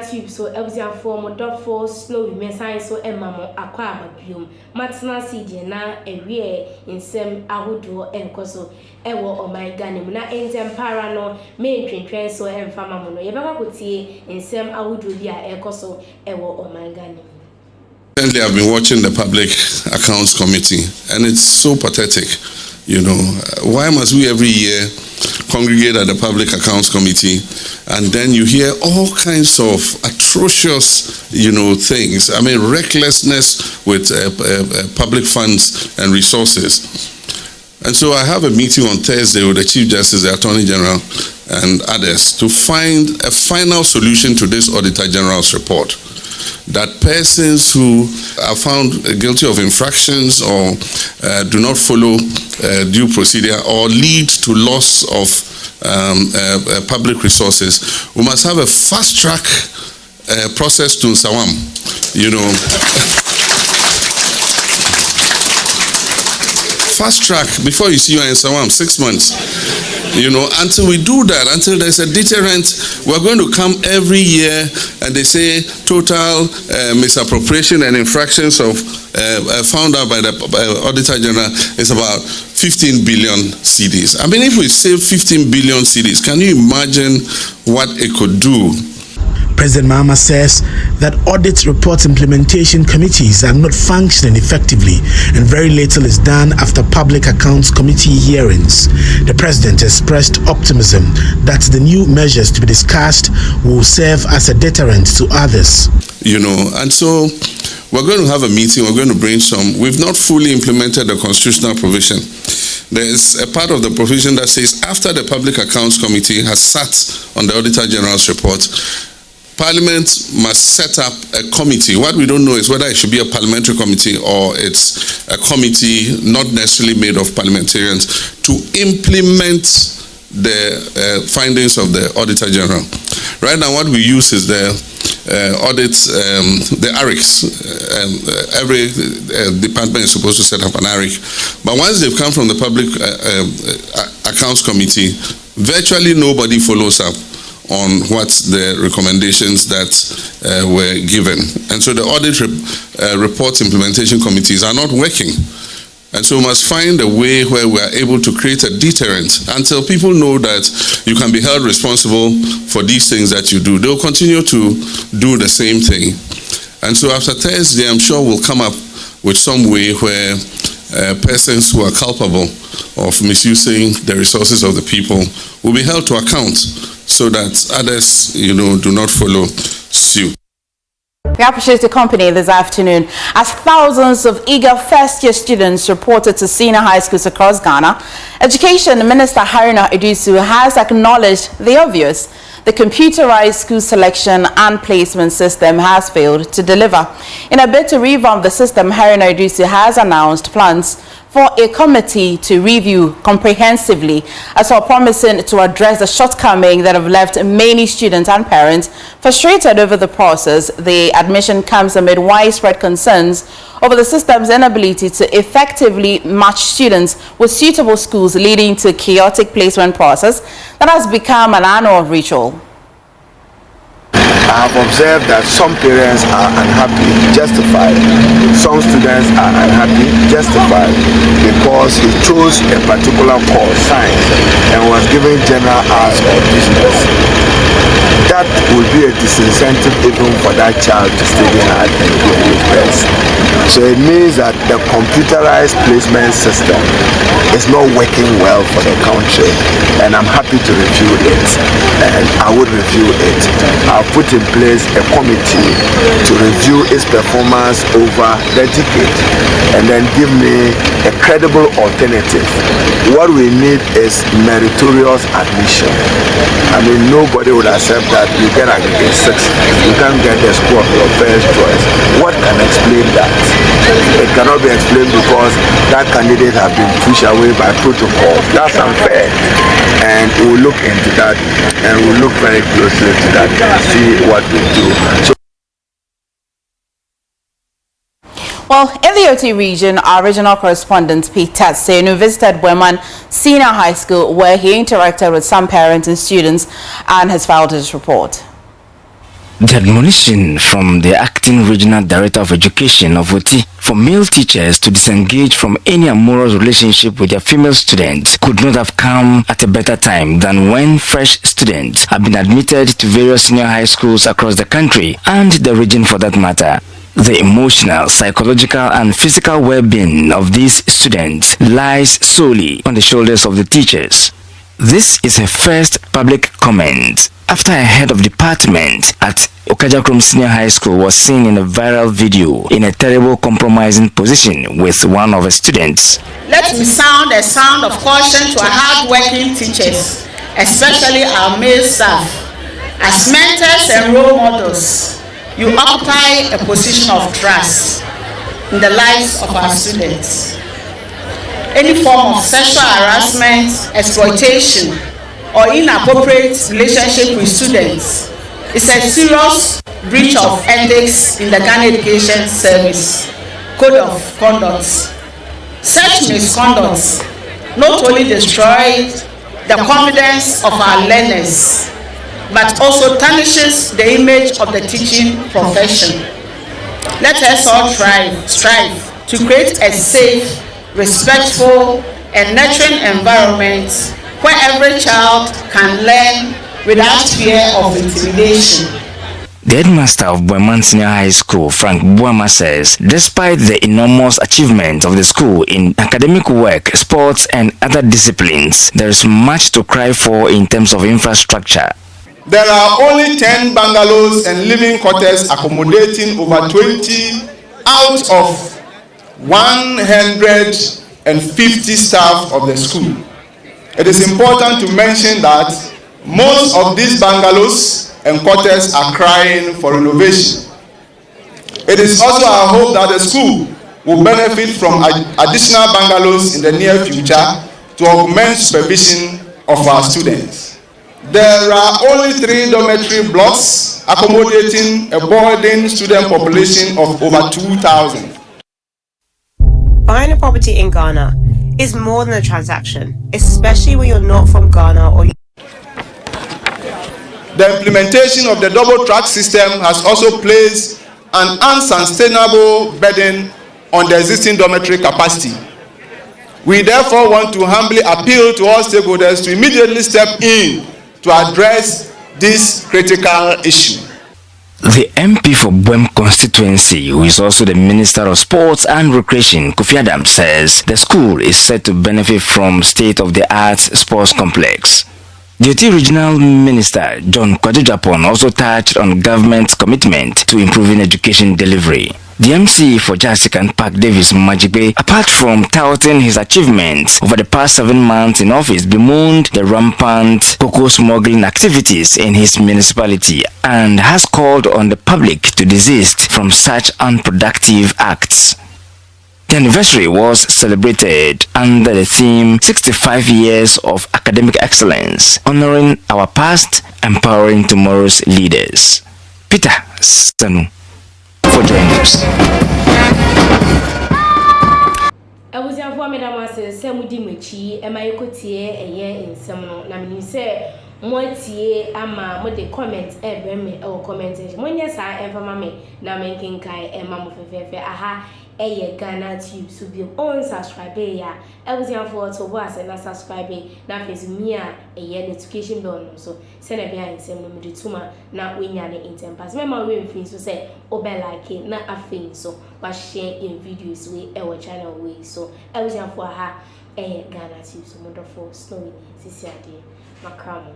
Ghanatube so ebusian form dot for slow women science so emamo akwa amabium matna CD na ewie insem ahodo enkoso ewo oman Ghana na entempara no me ntwentwen so emfama mo no yebeka kotie insem ahodo bi a ekoso ewo oman Ghana. Recently, I've been watching the Public Accounts Committee, and it's so pathetic. You know, why must we every year congregate at the Public Accounts Committee, and then you hear all kinds of atrocious, things. I mean, recklessness with public funds and resources. And so I have a meeting on Thursday with the Chief Justice, the Attorney General, and others to find a final solution to this Auditor General's report. That persons who are found guilty of infractions or do not follow due procedure or lead to loss of public resources, we must have a fast-track process to Nsawam, Fast track before you see you in Nsawam, 6 months. Until we do that, until there's a deterrent, we're going to come every year and they say total misappropriation and infractions of found out by the Auditor General is about 15 billion cedis. I mean, if we save 15 billion cedis, can you imagine what it could do? President Mahama says that audit report implementation committees are not functioning effectively and very little is done after Public Accounts Committee hearings. The president expressed optimism that the new measures to be discussed will serve as a deterrent to others. And so we're going to have a meeting, we're going to brainstorm. We've not fully implemented the constitutional provision. There is a part of the provision that says after the Public Accounts Committee has sat on the Auditor General's report, Parliament must set up a committee. What we don't know is whether it should be a parliamentary committee or it's a committee not necessarily made of parliamentarians to implement the findings of the Auditor General. Right now, what we use is the audits, the ARICs. Every department is supposed to set up an ARIC. But once they've come from the Public Accounts Committee, virtually nobody follows up on what the recommendations that were given. And so the audit report implementation committees are not working. And so we must find a way where we are able to create a deterrent until people know that you can be held responsible for these things that you do. They'll continue to do the same thing. And so after Thursday, I'm sure we'll come up with some way where persons who are culpable of misusing the resources of the people will be held to account, so that others, do not follow suit. We appreciate the company this afternoon as thousands of eager first-year students reported to senior high schools across Ghana. Education Minister Haruna Iddrisu has acknowledged the obvious. The computerized school selection and placement system has failed to deliver. In a bid to revamp the system, Haruna Iddrisu has announced plans for a committee to review comprehensively, as well promising to address the shortcomings that have left many students and parents frustrated over the process. The admission comes amid widespread concerns over the system's inability to effectively match students with suitable schools, leading to a chaotic placement process that has become an annual ritual. I have observed that some parents are unhappy, justified. Some students are unhappy, justified, because he chose a particular course, science, and was given general arts or business. That would be a disincentive even for that child to study hard and do his best. So it means that the computerized placement system is not working well for the country, and I'm happy to review it, and I would review it. I'll put in place a committee to review its performance over the decade and then give me a credible alternative. What we need is meritorious admission. I mean, nobody would accept that you can aggregate 6, you can't get the score of your first choice. What can explain that? It cannot be explained because that candidate has been pushed away by protocol. That's unfair. And we'll look into that, and we'll look very closely to that and see what we do. Well, in the OT region, our regional correspondent Peter Senu visited Weman Senior High School, where he interacted with some parents and students and has filed his report. The admonition from the acting regional director of education of OT for male teachers to disengage from any amorous relationship with their female students could not have come at a better time than when fresh students have been admitted to various senior high schools across the country and the region for that matter. The emotional, psychological and physical well-being of these students lies solely on the shoulders of the teachers. This is her first public comment after a head of department at Okajakrom Senior High School was seen in a viral video in a terrible compromising position with one of her students. Let me sound a sound of caution to our hard-working teachers, especially our male staff. As mentors and role models, you occupy a position of trust in the lives of our students. Any form of sexual harassment, exploitation, or inappropriate relationship with students is a serious breach of ethics in the Ghana Education Service Code of Conduct. Such misconduct not only destroys the confidence of our learners, but also tarnishes the image of the teaching profession. Let us all strive to create a safe, respectful, and nurturing environment where every child can learn without fear of intimidation. The headmaster of Boeman Senior High School, Frank Buama, says despite the enormous achievement of the school in academic work, sports and other disciplines, there is much to cry for in terms of infrastructure. There are only 10 bungalows and living quarters accommodating over 20 out of 150 staff of the school. It is important to mention that most of these bungalows and quarters are crying for renovation. It is also our hope that the school will benefit from additional bungalows in the near future to augment supervision of our students. There are only 3 dormitory blocks accommodating a boarding student population of over 2,000. Buying a property in Ghana is more than a transaction, especially when you're not from Ghana or The implementation of the double track system has also placed an unsustainable burden on the existing dormitory capacity. We therefore want to humbly appeal to all stakeholders to immediately step in to address this critical issue. The MP for Buem constituency, who is also the Minister of Sports and Recreation, Kofi Adams, says the school is set to benefit from state-of-the-art sports complex. The OT Regional Minister, John Kwajo also touched on government's commitment to improving education delivery. The MC for Jasikan Park, Davis Majibe, apart from touting his achievements over the past 7 months in office, bemoaned the rampant cocoa smuggling activities in his municipality and has called on the public to desist from such unproductive acts. The anniversary was celebrated under the theme 65 Years of Academic Excellence, honoring our past, empowering tomorrow's leaders. Peter Stanu for joining us. I was your former master, Samudi Michi, and my cotier a year in Seminole. Namini say, Moitié, ama, mo de comment, me or commentation. When yes, I ever mammy, na making kai, and mamma fefe, aha. Ghanatube so be on subscribe ya. I was young for to was and subscribe na face me a notification bell so send a behind same no me tuma na we nya the intem pass me ma we fin so say obel like na afin so but share in videos we our channel we so I was young for her Ghanatube so wonderful snowy sisi ade makramo.